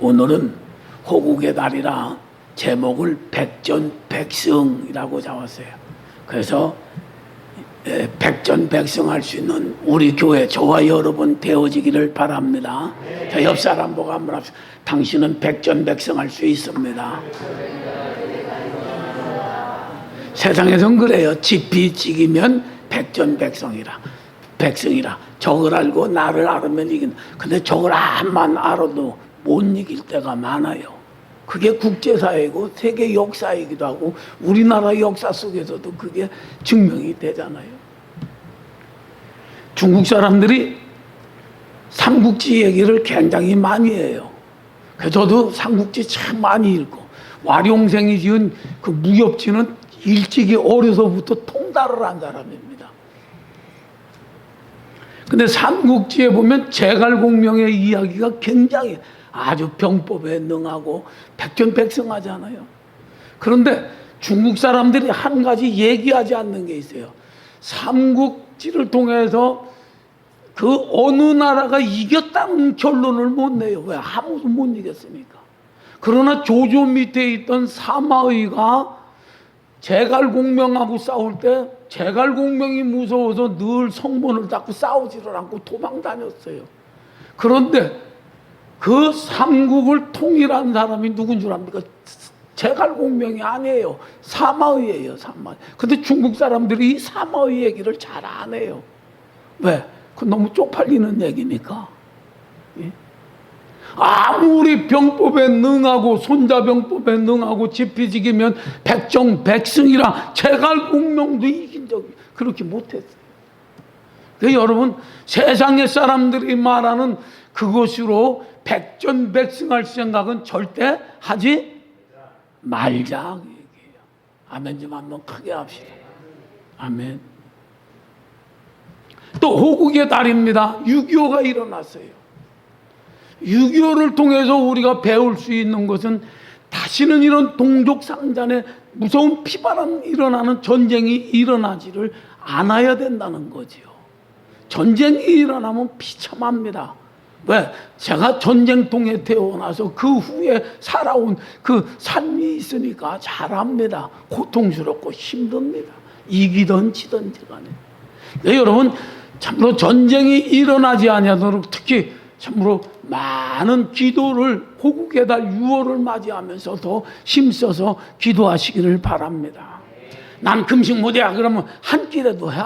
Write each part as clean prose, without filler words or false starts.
오늘은 호국의 달이라 제목을 백전백승이라고 잡았어요. 그래서 백전백승할 수 있는 우리 교회 저와 여러분 되어지기를 바랍니다. 저 옆 사람 보고 한번 합시다. 당신은 백전백승할 수 있습니다. 세상에선 그래요. 지피 지기면 백전백승이라. 적을 알고 나를 알으면 이긴. 근데 적을 암만 알아도 못 이길 때가 많아요. 그게 국제사회고 세계 역사이기도 하고 우리나라 역사 속에서도 그게 증명이 되잖아요. 중국 사람들이 삼국지 얘기를 굉장히 많이 해요. 그래서 저도 삼국지 참 많이 읽고, 와룡생이 지은 그 무협지는 일찍이 어려서부터 통달을 한 사람입니다. 근데 삼국지에 보면 제갈공명의 이야기가 굉장히 아주 병법에 능하고 백전백승하잖아요. 그런데 중국 사람들이 한 가지 얘기하지 않는 게 있어요. 삼국지를 통해서 그 어느 나라가 이겼다는 결론을 못 내요. 왜? 아무도 못 이겼으니까. 그러나 조조 밑에 있던 사마의가 제갈공명하고 싸울 때 제갈공명이 무서워서 늘 성문을 닫고 싸우지를 않고 도망 다녔어요. 그런데 그 삼국을 통일한 사람이 누군 줄 압니까? 제갈공명이 아니에요. 사마의예요. 사마의. 근데 중국 사람들이 이 사마의 얘기를 잘 안 해요. 왜? 그 너무 쪽팔리는 얘기니까. 예? 아무리 병법에 능하고 손자병법에 능하고 지피지기면 백정백승이라 제갈공명도 이긴 적이 그렇게 못했어요. 그래서 여러분, 세상의 사람들이 말하는 그것으로 백전백승할 생각은 절대 하지 말자 그 얘기예요. 아멘 좀 한번 크게 합시다. 아멘. 또 호국의 달입니다. 6.25가 일어났어요. 6.25를 통해서 우리가 배울 수 있는 것은 다시는 이런 동족상잔의 무서운 피바람 일어나는 전쟁이 일어나지를 않아야 된다는 거지요. 전쟁이 일어나면 비참합니다. 왜? 제가 전쟁통에 태어나서 그 후에 살아온 그 삶이 있으니까 잘 압니다. 고통스럽고 힘듭니다. 이기든 지든 간에. 네, 여러분, 참으로 전쟁이 일어나지 아니하도록 특히 참으로 많은 기도를 호국의 달 6월을 맞이하면서 더 힘써서 기도하시기를 바랍니다. 난 금식 못해. 그러면 한 끼라도 해.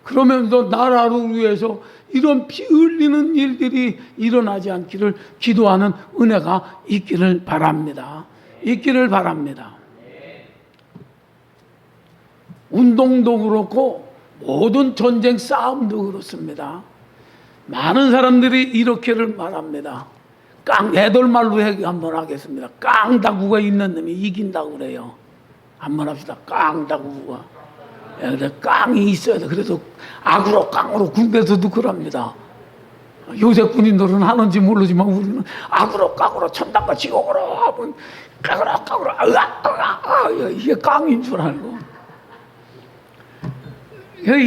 그러면서 나라를 위해서 이런 피 흘리는 일들이 일어나지 않기를 기도하는 은혜가 있기를 바랍니다. 있기를 바랍니다. 운동도 그렇고 모든 전쟁 싸움도 그렇습니다. 많은 사람들이 이렇게를 말합니다. 애돌말로 한번 하겠습니다. 깡다구가 있는 놈이 이긴다고 그래요. 한번 합시다. 깡다구가. 그래, 깡이 있어야 돼. 그래서 악으로 깡으로 군대에서도 그럽니다. 요새 군인들은 하는지 모르지만 우리는 악으로 깡으로 천당과 지옥으로 하면 깡으로 이게 깡인 줄 알고.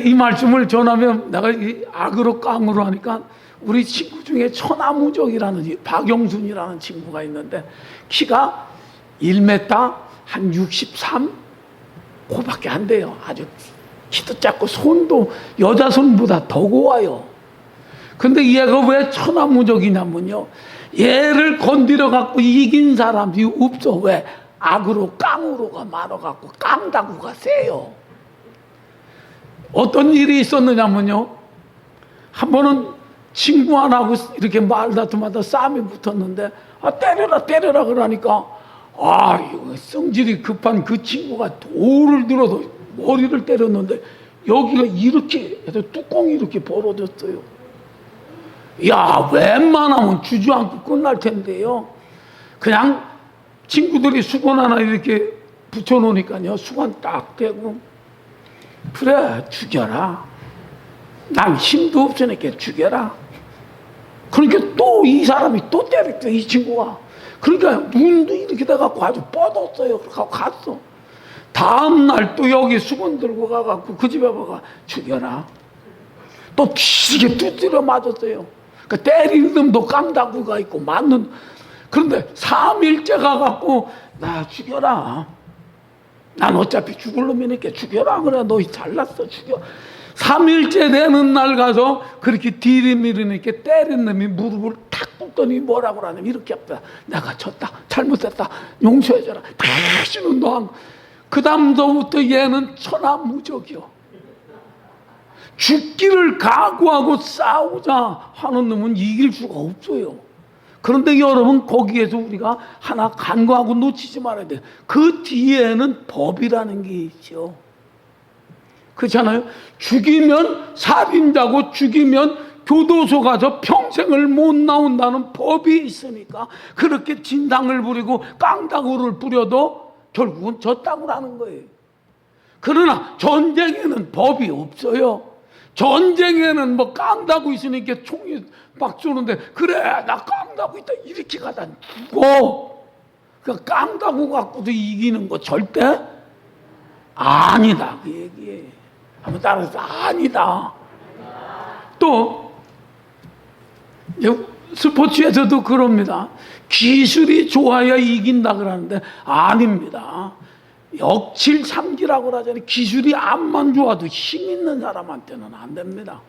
이 말씀을 전하면 내가 악으로 깡으로 하니까 우리 친구 중에 천하무적이라는 박영순이라는 친구가 있는데 키가 1m 한 63? 그거밖에 안 돼요. 아주 키도 작고 손도 여자 손보다 더 고와요. 근데 얘가 왜 천하무적이냐면요, 얘를 건드려 갖고 이긴 사람이 없어. 왜? 악으로 깡으로가 많아갖고 깡다구가 세요. 어떤 일이 있었느냐면요, 한 번은 친구 하나하고 이렇게 말다툼하다 싸움이 붙었는데 때려라 그러니까 이거 성질이 급한 그 친구가 돌을 들어서 머리를 때렸는데 여기가 이렇게 해서 뚜껑이 이렇게 벌어졌어요. 야, 웬만하면 주저앉고 끝날 텐데요, 그냥 친구들이 수건 하나 이렇게 붙여놓으니까요, 수건 딱 대고 그래, 죽여라. 난 힘도 없으니까 죽여라. 그러니까 또 이 사람이 또 때렸죠, 이 친구가. 그러니까 눈도 이렇게 돼갖고 아주 뻗었어요. 그래서 갔어. 다음날 또 여기 수건 들고 가갖고 그 집에 가가 죽여라. 또 비시게 두드려 맞았어요. 그 때리는 놈도 깡다구가 있고 맞는. 그런데 3일째 가갖고 나 죽여라. 난 어차피 죽을 놈이니까 죽여라. 그래 너 잘났어 죽여. 3일째 되는 날 가서 그렇게 디리미리니까 때린 놈이 무릎을 탁 꿇더니 뭐라고 하냐면 이렇게 합니다. 내가 졌다. 잘못했다. 용서해줘라. 다시는 너. 그 다음부터 얘는 천하무적이요. 죽기를 각오하고 싸우자 하는 놈은 이길 수가 없어요. 그런데 여러분 거기에서 우리가 하나 간과하고 놓치지 말아야 돼요. 그 뒤에는 법이라는 게 있죠. 그렇잖아요. 죽이면 살인자고 죽이면 교도소 가서 평생을 못 나온다는 법이 있으니까 그렇게 진상을 부리고 깡다구를 부려도 결국은 졌다고 하는 거예요. 그러나 전쟁에는 법이 없어요. 전쟁에는 뭐 깡다구 있으니까 총이 막 쏘는데 그래 나 깡다구 있다 이렇게 가다 죽어. 그 깡다구 갖고도 이기는 거 절대 아니다 그 얘기예요. 한번 따라서 아니다. 또 스포츠에서도 그럽니다. 기술이 좋아야 이긴다 그러는데 아닙니다. 역칠삼기라고 그러잖아요. 기술이 암만 좋아도 힘 있는 사람한테는 안 됩니다.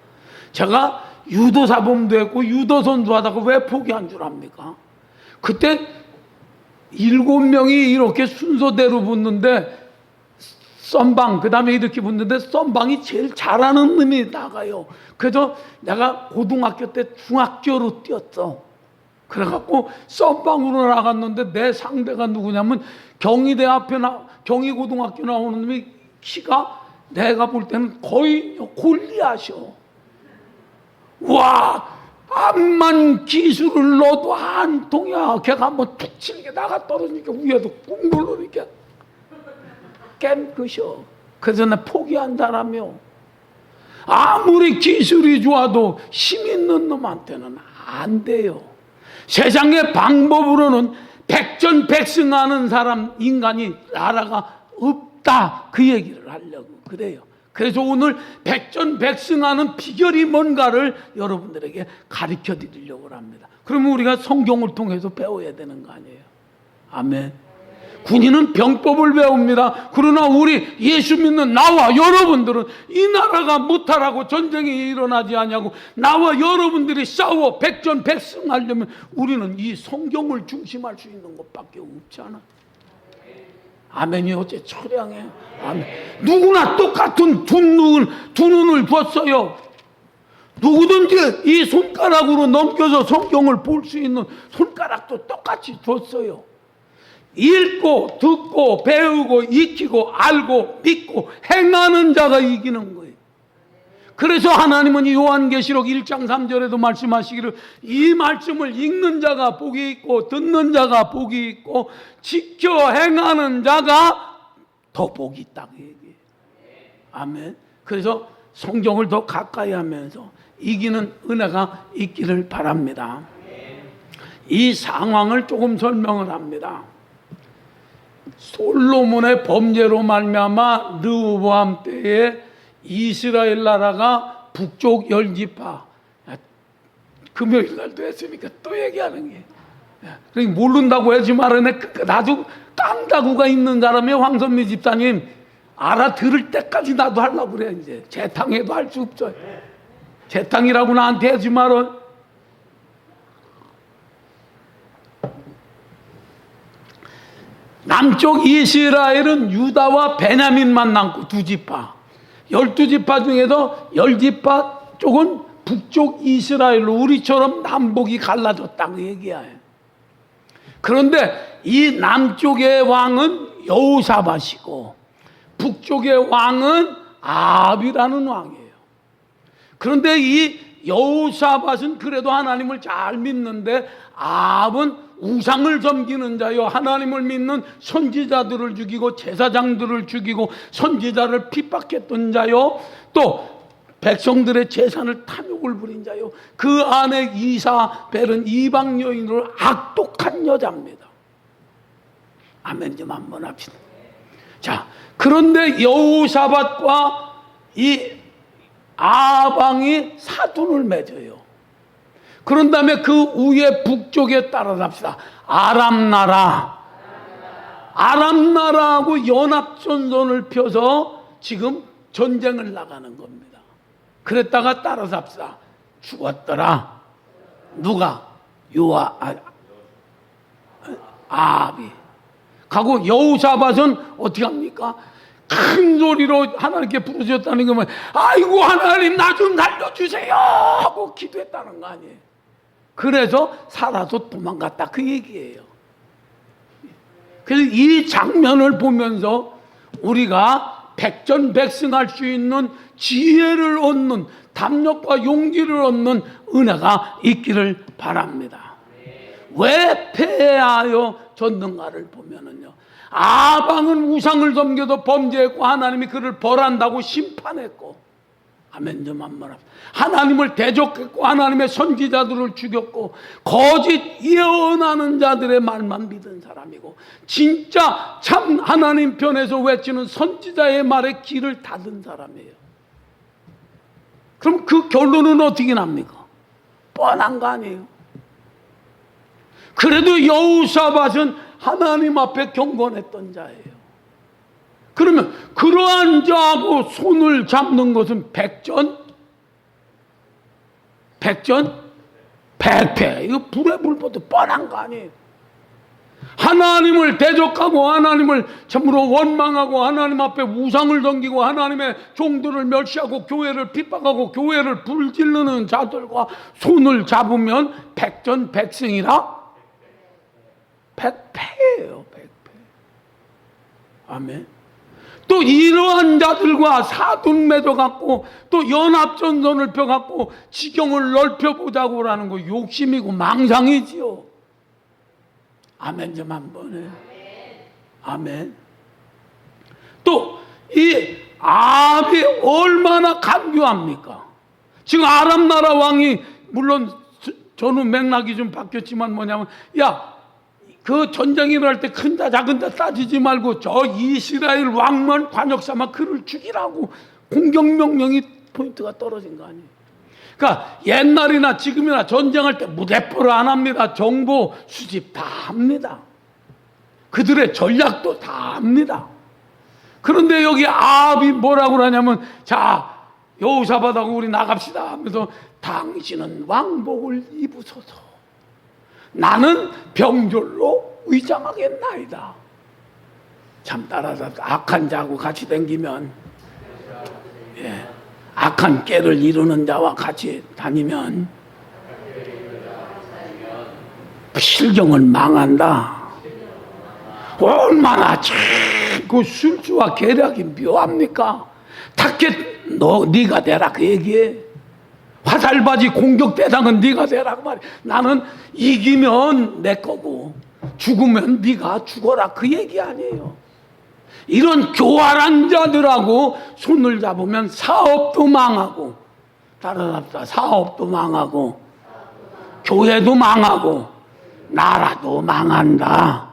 제가 유도 사범도 했고 유도 선수 하다가 왜 포기한 줄 압니까? 그때 7명이 이렇게 순서대로 붙는데 썸방 그 다음에 이렇게 붙는데 썸방이 제일 잘하는 놈이 나가요. 그래서 내가 고등학교 때 중학교로 뛰었어. 그래갖고 썸방으로 나갔는데 내 상대가 누구냐면 경희대 앞에 경희고등학교 나오는 놈이 키가 내가 볼 때는 거의 골리앗이요. 와 암만 기술을 넣어도 한 통이야. 걔가 한번 툭 치니까 나가 떨어지니까 위에도 꾹 누르니까 깬 것이요. 그래서 나 포기한다라며. 아무리 기술이 좋아도 힘 있는 놈한테는 안 돼요. 세상의 방법으로는 백전백승하는 사람 인간이 나라가 없다 그 얘기를 하려고 그래요. 그래서 오늘 백전백승하는 비결이 뭔가를 여러분들에게 가르쳐 드리려고 합니다. 그러면 우리가 성경을 통해서 배워야 되는 거 아니에요. 아멘. 군인은 병법을 배웁니다. 그러나 우리 예수 믿는 나와 여러분들은 이 나라가 무탈하고 전쟁이 일어나지 않냐고 나와 여러분들이 싸워 백전백승하려면 우리는 이 성경을 중심할 수 있는 것밖에 없잖아. 아멘이 어째 처량해. 아멘. 누구나 똑같은 두 눈을 줬어요. 누구든지 이 손가락으로 넘겨서 성경을 볼 수 있는 손가락도 똑같이 줬어요. 읽고 듣고 배우고 익히고 알고 믿고 행하는 자가 이기는 거예요. 그래서 하나님은 요한계시록 1장 3절에도 말씀하시기를 이 말씀을 읽는 자가 복이 있고 듣는 자가 복이 있고 지켜 행하는 자가 더 복이 있다고 얘기해요. 아멘. 그래서 성경을 더 가까이 하면서 이기는 은혜가 있기를 바랍니다. 이 상황을 조금 설명을 합니다. 솔로몬의 범죄로 말미암아 르호보암 때에 이스라엘 나라가 북쪽 10지파 금요일 날도 했으니까 또 얘기하는 게 그러니까 모른다고 하지 말아내. 나도 깡다구가 있는 사람이 황선미 집사님 알아들을 때까지 나도 하려고 그래. 이제 재탕해도 할 수 없죠. 재탕이라고 나한테 하지 말아. 남쪽 이스라엘은 유다와 베냐민만 남고 2지파 12지파 중에서 10지파 쪽은 북쪽 이스라엘로 우리처럼 남북이 갈라졌다고 얘기해요. 그런데 이 남쪽의 왕은 여호사밧이고 북쪽의 왕은 아합이라는 왕이에요. 그런데 이 여호사밧은 그래도 하나님을 잘 믿는데 아합은 우상을 섬기는 자요 하나님을 믿는 선지자들을 죽이고 제사장들을 죽이고 선지자를 핍박했던 자요 또 백성들의 재산을 탐욕을 부린 자요 그 아내 이사벨은 이방 여인으로 악독한 여자입니다. 아멘 좀 한번 합시다. 자, 그런데 여호사밧과 이 아합 왕이 사돈을 맺어요. 그런 다음에 그 위에 북쪽에 따라잡시다. 아람 나라하고 연합전선을 펴서 지금 전쟁을 나가는 겁니다. 그랬다가 따라잡시다. 죽었더라. 누가? 아합이. 가고 여호사밧은 어떻게 합니까? 큰 소리로 하나님께 부르셨다는 거면 아이고 하나님 나 좀 살려주세요 하고 기도했다는 거 아니에요. 그래서 살아서 도망갔다 그 얘기예요. 그래서 이 장면을 보면서 우리가 백전백승할 수 있는 지혜를 얻는, 담력과 용기를 얻는 은혜가 있기를 바랍니다. 왜 패하여 졌는가를 보면은요, 아방은 우상을 섬겨도 범죄했고 하나님이 그를 벌한다고 심판했고, 아멘 좀 한번 합시다. 하나님을 대적했고 하나님의 선지자들을 죽였고 거짓 예언하는 자들의 말만 믿은 사람이고, 진짜 참 하나님 편에서 외치는 선지자의 말에 귀를 닫은 사람이에요. 그럼 그 결론은 어떻게 납니까? 뻔한 거 아니에요. 그래도 여호사밧은 하나님 앞에 경건했던 자예요. 그러면 그러한 자하고 손을 잡는 것은 백전? 백패. 이거 불에 불보듯 뻔한 거 아니에요. 하나님을 대적하고 하나님을 참으로 원망하고 하나님 앞에 우상을 섬기고 하나님의 종들을 멸시하고 교회를 핍박하고 교회를 불지르는 자들과 손을 잡으면 백전백승이라? 백패예요. 백패. 아멘. 또 이러한 자들과 사돈 맺어갖고 또 연합전선을 펴갖고 지경을 넓혀보자고 하는 거 욕심이고 망상이지요. 아멘 좀 한번 해요. 아멘. 또 이 아합이 얼마나 간교합니까? 지금 아람 나라 왕이, 물론 저는 맥락이 좀 바뀌었지만 뭐냐면, 야 그 전쟁이 일어날 때 큰 자 작은 자 따지지 말고 저 이스라엘 왕만 관역 삼아 그를 죽이라고 공격명령이 포인트가 떨어진 거 아니에요. 그러니까 옛날이나 지금이나 전쟁할 때 무대포를 안 합니다. 정보 수집 다 합니다. 그들의 전략도 다 합니다. 그런데 여기 아합이 뭐라고 하냐면, 자 여호사밧하고 우리 나갑시다 하면서 당신은 왕복을 입으소서. 나는 병졸로 위장하겠나이다. 참 따라서 악한 자하고 같이 다니면, 악한 깨를 이루는 자와 같이 다니면 실경을 망한다. 얼마나 참 그 술수와 계략이 묘합니까? 타켓 네가 되라 그 얘기해. 화살바지 공격 대상은 네가 되라 그 말이야. 나는 이기면 내 거고 죽으면 네가 죽어라 그 얘기 아니에요. 이런 교활한 자들하고 손을 잡으면 사업도 망하고, 따라잡다, 사업도 망하고 교회도 망하고 나라도 망한다.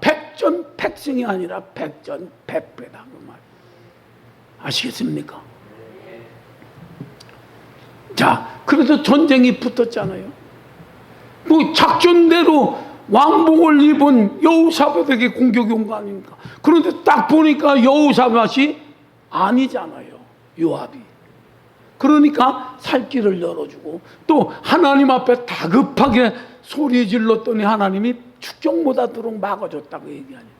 백전백승이 아니라 백전백패다 그 말. 아시겠습니까? 자, 그래서 전쟁이 붙었잖아요. 뭐 작전대로 왕복을 입은 여호사밧에게 공격이 온 거 아닙니까? 그런데 딱 보니까 여호사밧이 아니잖아요, 요압이. 그러니까 살 길을 열어주고 또 하나님 앞에 다급하게 소리 질렀더니 하나님이 축정 못하도록 막아줬다고 얘기하네요.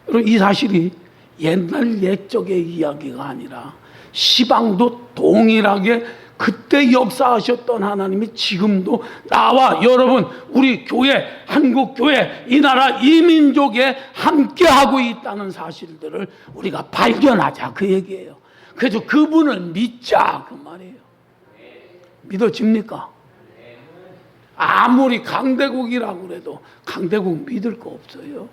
그럼 이 사실이 옛날 옛적의 이야기가 아니라 시방도 동일하게 그때 역사하셨던 하나님이 지금도 나와 여러분, 우리 교회, 한국교회, 이 나라 이민족에 함께하고 있다는 사실들을 우리가 발견하자 그 얘기예요. 그래서 그분을 믿자 그 말이에요. 믿어집니까? 아무리 강대국이라고 그래도 강대국 믿을 거 없어요.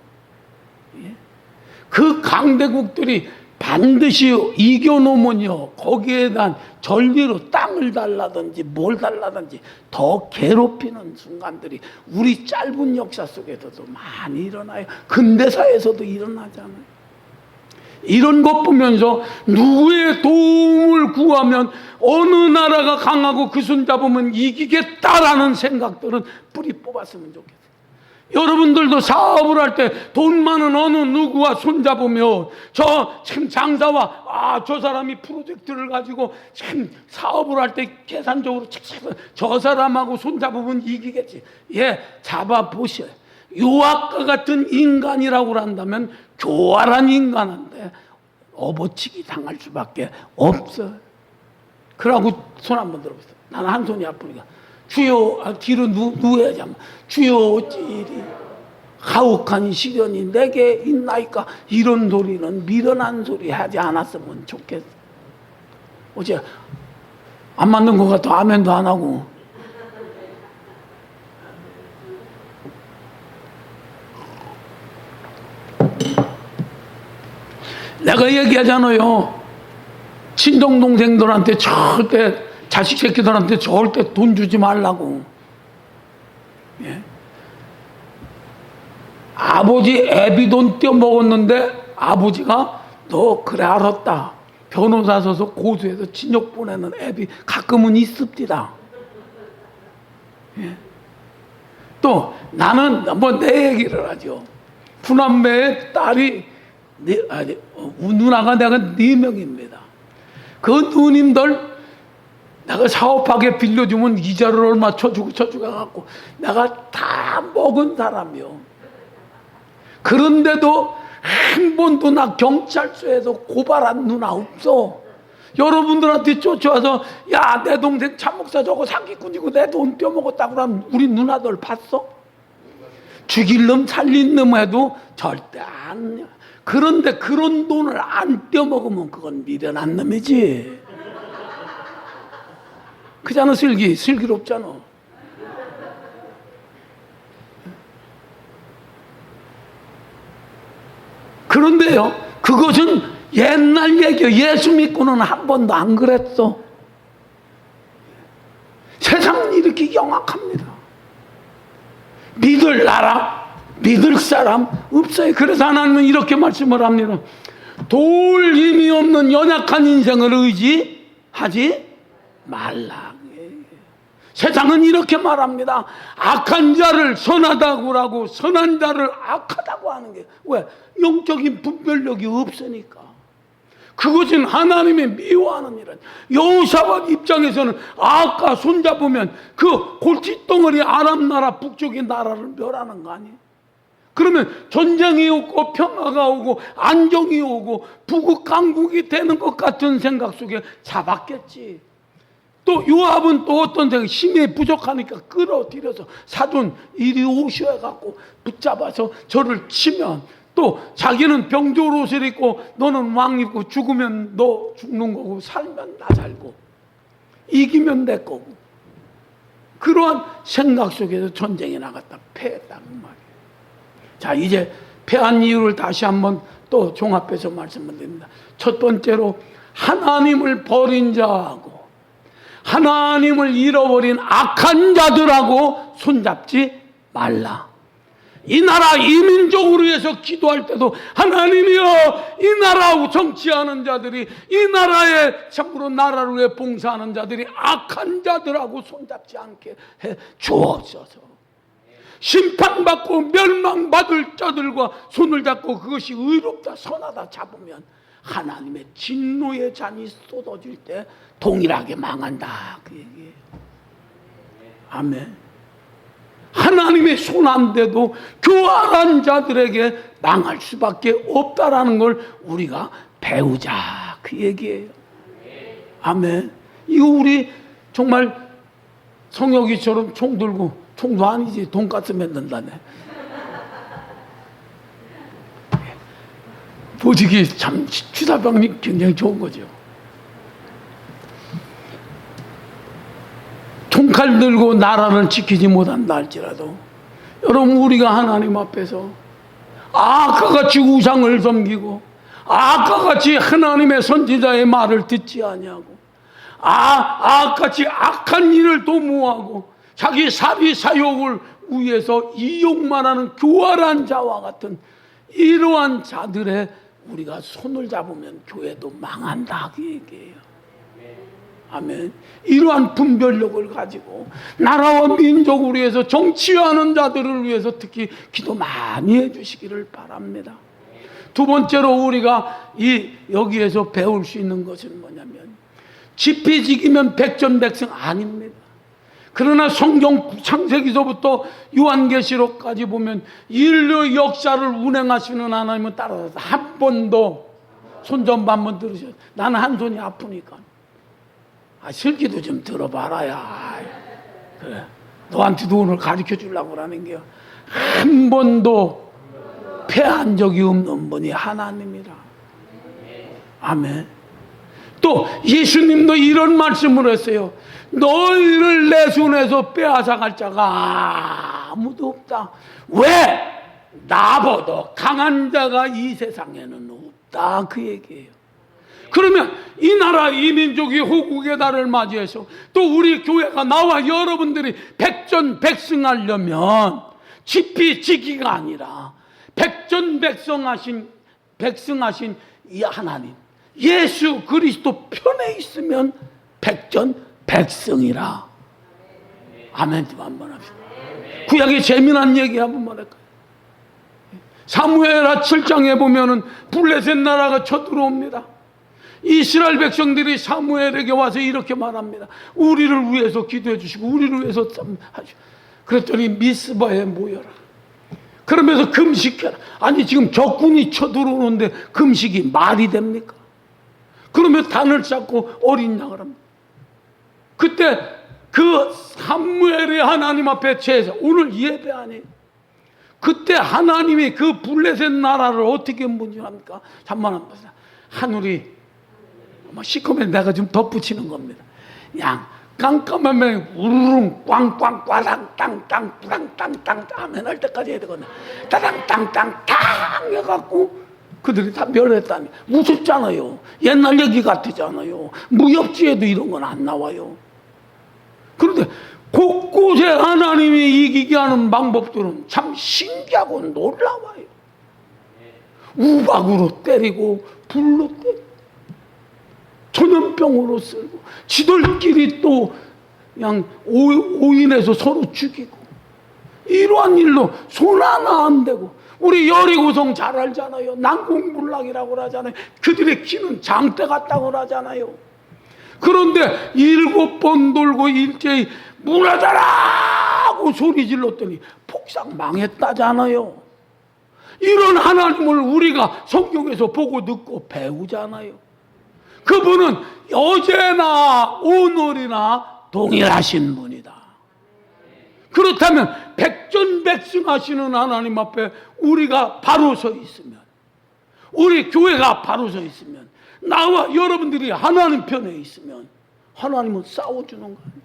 그 강대국들이 반드시 이겨놓으면요, 거기에 대한 전리로 땅을 달라든지 뭘 달라든지 더 괴롭히는 순간들이 우리 짧은 역사 속에서도 많이 일어나요. 근대사에서도 일어나잖아요. 이런 것 보면서 누구의 도움을 구하면 어느 나라가 강하고 그 손 잡으면 이기겠다라는 생각들은 뿌리 뽑았으면 좋겠어요. 여러분들도 사업을 할 때 돈 많은 어느 누구와 손잡으며 저 참 장사와 저 사람이 프로젝트를 가지고 참 사업을 할 때 계산적으로 저 사람하고 손잡으면 이기겠지. 예, 잡아보셔요. 요압과 같은 인간이라고 한다면 교활한 인간인데 업어치기 당할 수밖에 없어요. 그러고 손 한번 들어보세요. 나는 한 손이 아프니까 주여, 뒤로 누워야지. 주여 어찌 이리 가혹한 시련이 내게 있나이까. 이런 소리는 미련한 소리 하지 않았으면 좋겠어. 어제 안 맞는 것 같아. 아멘도 안 하고. 내가 얘기하잖아요. 친정 동생들한테 절대, 자식 새끼들한테 절대 돈 주지 말라고. 예? 아버지 애비 돈 떼어먹었는데 아버지가 너 그래 알았다. 변호사 서서 고소해서 친족 보내는 애비 가끔은 있습니다. 예? 또 나는 뭐 내 얘기를 하죠. 부남매의 딸이 누나가 내가 4명입니다. 그 누님들 내가 사업하게 빌려주면 이자를 얼마 쳐주고 갖고 내가 다 먹은 사람이요. 그런데도 한 번도 나 경찰서에서 고발한 누나 없어. 여러분들한테 쫓아와서 야, 내 동생 참목사 저거 사기꾼이고 내 돈 떼어먹었다고 하면 우리 누나들 봤어? 죽일 놈 살린 놈 해도 절대 안. 그런데 그런 돈을 안 떼어먹으면 그건 미련한 놈이지. 그잖아. 슬기롭잖아. 그런데요, 그것은 옛날 얘기예요. 예수 믿고는 한 번도 안 그랬어. 세상은 이렇게 영악합니다. 믿을 나라, 믿을 사람 없어요. 그래서 하나님은 이렇게 말씀을 합니다. 도울 힘이 없는 연약한 인생을 의지하지 말라. 세상은 이렇게 말합니다. 악한 자를 선하다고 하고 선한 자를 악하다고 하는 게 왜? 영적인 분별력이 없으니까. 그것은 하나님의 미워하는 일은. 여호사밧 입장에서는 아까 손잡으면 그 골칫덩어리 아람 나라 북쪽의 나라를 멸하는 거 아니에요? 그러면 전쟁이 오고 평화가 오고 안정이 오고 부국 강국이 되는 것 같은 생각 속에 잡았겠지. 또 요압은 또 어떤 생각, 힘이 부족하니까 끌어들여서 사돈 이리 오셔 갖고 붙잡아서 저를 치면 또 자기는 병졸 옷을 입고 너는 왕 입고 죽으면 너 죽는 거고 살면 나 살고 이기면 내 거고 그러한 생각 속에서 전쟁에 나갔다 패했다는 말이에요. 자, 이제 패한 이유를 다시 한번 또 종합해서 말씀을 드립니다. 첫 번째로 하나님을 버린 자하고 하나님을 잃어버린 악한 자들하고 손잡지 말라. 이 나라 이민족을 위해서 기도할 때도 하나님이여 이 나라하고 정치하는 자들이 이 나라에 참으로 나라를 위해 봉사하는 자들이 악한 자들하고 손잡지 않게 해 주옵소서. 심판받고 멸망받을 자들과 손을 잡고 그것이 의롭다 선하다 잡으면 하나님의 진노의 잔이 쏟아질 때 동일하게 망한다 그 얘기예요. 아멘. 하나님의 손 안 대도 교활한 자들에게 망할 수밖에 없다라는 걸 우리가 배우자 그 얘기예요. 아멘. 이거 우리 정말 성혁이처럼 총 들고, 총도 아니지 돈가스 만든다네. 보직이 참 취사병이 굉장히 좋은 거죠. 총칼 들고 나라를 지키지 못한다 할지라도 여러분 우리가 하나님 앞에서 아까 같이 우상을 섬기고 아까 같이 하나님의 선지자의 말을 듣지 아니하고 아같이 악한 일을 도모하고 자기 사비 사욕을 위해서 이용만 하는 교활한 자와 같은 이러한 자들의 우리가 손을 잡으면 교회도 망한다 그 얘기예요. 아멘. 이러한 분별력을 가지고 나라와 민족을 위해서, 정치하는 자들을 위해서 특히 기도 많이 해주시기를 바랍니다. 두 번째로 우리가 여기에서 배울 수 있는 것은 뭐냐면, 지피지기면 백전백승 아닙니다. 그러나 성경 창세기서부터 요한계시록까지 보면 인류 역사를 운행하시는 하나님은 따라서 한 번도 손전반번 들으셔요. 나는 한 손이 아프니까. 슬기도 좀 들어봐라야. 그래. 너한테도 오늘 가르쳐 주려고 하는 게 한 번도 패한 적이 없는 분이 하나님이라. 아멘. 또 예수님도 이런 말씀을 했어요. 너희를 내 손에서 빼앗아갈 자가 아무도 없다. 왜? 나보다 강한 자가 이 세상에는 없다 그 얘기예요. 그러면 이 나라 이 민족이 호국의 달을 맞이해서 또 우리 교회가 나와 여러분들이 백전백승하려면 지피지기가 아니라 백전백승하신 이 하나님 예수 그리스도 편에 있으면 백전백승이라. 아멘 좀 한번 합시다. 구약의 재미난 얘기 한번 할까요? 사무엘하 7장에 보면은 블레셋 나라가 쳐들어옵니다. 이스라엘 백성들이 사무엘에게 와서 이렇게 말합니다. 우리를 위해서 기도해 주시고 우리를 위해서 하시고. 그랬더니 미스바에 모여라. 그러면서 금식해라. 아니 지금 적군이 쳐들어오는데 금식이 말이 됩니까? 그러면 단을 쌓고 어린 양을 합니다. 그때 그 사무엘이 하나님 앞에 제사, 오늘 예배 아니에요. 그때 하나님이 그 블레셋 나라를 어떻게 문제합니까? 잠만 한번 보세요. 하늘이 시커먼 내가 좀 덧붙이는 겁니다. 그냥 깜깜하면 우르릉 꽝꽝 꽈당 땅땅 뿌랑 땅땅 아멘 할 때까지 해야 되거든요. 따당 땅땅 탕 해갖고 그들이 다 멸했다니. 무섭잖아요. 옛날 얘기 같잖아요. 무협지에도 이런 건 안 나와요. 그런데 곳곳에 하나님이 이기게 하는 방법들은 참 신기하고 놀라워요. 우박으로 때리고 불로 때리고 전염병으로 쓰고 지들끼리 또 그냥 오인해서 서로 죽이고 이러한 일로 손 하나 안 대고. 우리 여리고성 잘 알잖아요. 난공불락이라고 하잖아요. 그들의 키는 장대 같다고 하잖아요. 그런데 7번 돌고 일제히 무너져라고 소리 질렀더니 폭삭 망했다잖아요. 이런 하나님을 우리가 성경에서 보고 듣고 배우잖아요. 그분은 어제나 오늘이나 동일하신 분이다. 그렇다면 백전백승하시는 하나님 앞에 우리가 바로 서 있으면, 우리 교회가 바로 서 있으면, 나와 여러분들이 하나님 편에 있으면 하나님은 싸워주는 거예요.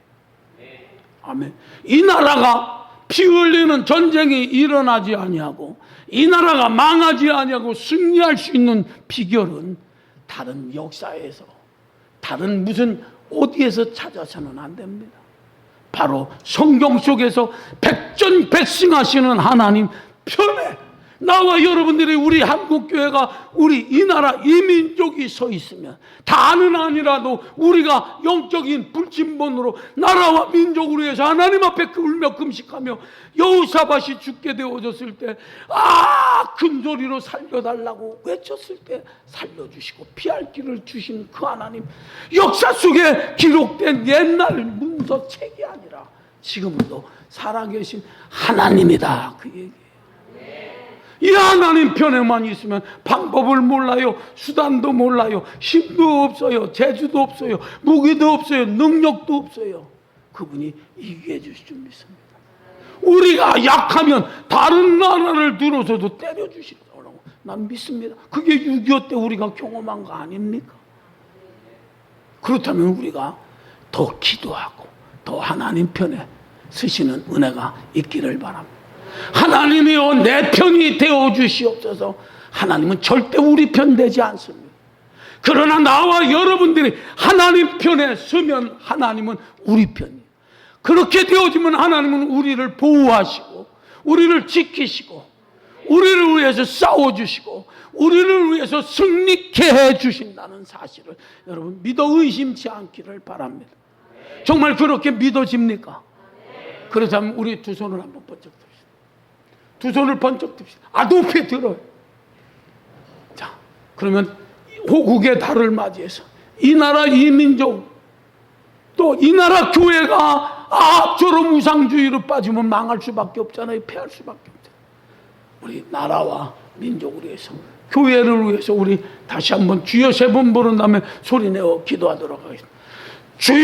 아멘. 이 나라가 피 흘리는 전쟁이 일어나지 아니하고 이 나라가 망하지 아니하고 승리할 수 있는 비결은 다른 역사에서, 다른 무슨 어디에서 찾아서는 안 됩니다. 바로 성경 속에서 백전백승하시는 하나님 편에 나와 여러분들이, 우리 한국교회가, 우리 이 나라 이 민족이 서 있으면, 다는 아니라도 우리가 영적인 불침번으로 나라와 민족을 위해서 하나님 앞에 울며 금식하며 여호사밧이 죽게 되어졌을 때 큰 소리로 살려달라고 외쳤을 때 살려주시고 피할 길을 주신 그 하나님, 역사 속에 기록된 옛날 문서책이 아니라 지금도 살아계신 하나님이다 그 얘기예요. 이 하나님 편에만 있으면 방법을 몰라요. 수단도 몰라요. 힘도 없어요. 재주도 없어요. 무기도 없어요. 능력도 없어요. 그분이 이기해 주실 줄 믿습니다. 우리가 약하면 다른 나라를 들어서도 때려 주실 거라고 난 믿습니다. 그게 6.25 때 우리가 경험한 거 아닙니까? 그렇다면 우리가 더 기도하고 더 하나님 편에 서시는 은혜가 있기를 바랍니다. 하나님이여 내 편이 되어 주시옵소서. 하나님은 절대 우리 편 되지 않습니다. 그러나 나와 여러분들이 하나님 편에 서면 하나님은 우리 편이에요. 그렇게 되어지면 하나님은 우리를 보호하시고 우리를 지키시고 우리를 위해서 싸워주시고 우리를 위해서 승리케 해주신다는 사실을 여러분 믿어 의심치 않기를 바랍니다. 정말 그렇게 믿어집니까? 그렇다면 우리 두 손을 한번 번쩍 듭시다. 두 손을 번쩍 듭시다. 높이 들어요. 자, 그러면 호국의 달을 맞이해서 이 나라 이 민족 또 이 나라 교회가 앞처럼 우상주의로 빠지면 망할 수밖에 없잖아요. 패할 수밖에 없잖아요. 우리 나라와 민족을 위해서 교회를 위해서 우리 다시 한번 주여 세 번 부른 다음에 소리내어 기도하도록 하겠습니다. 주여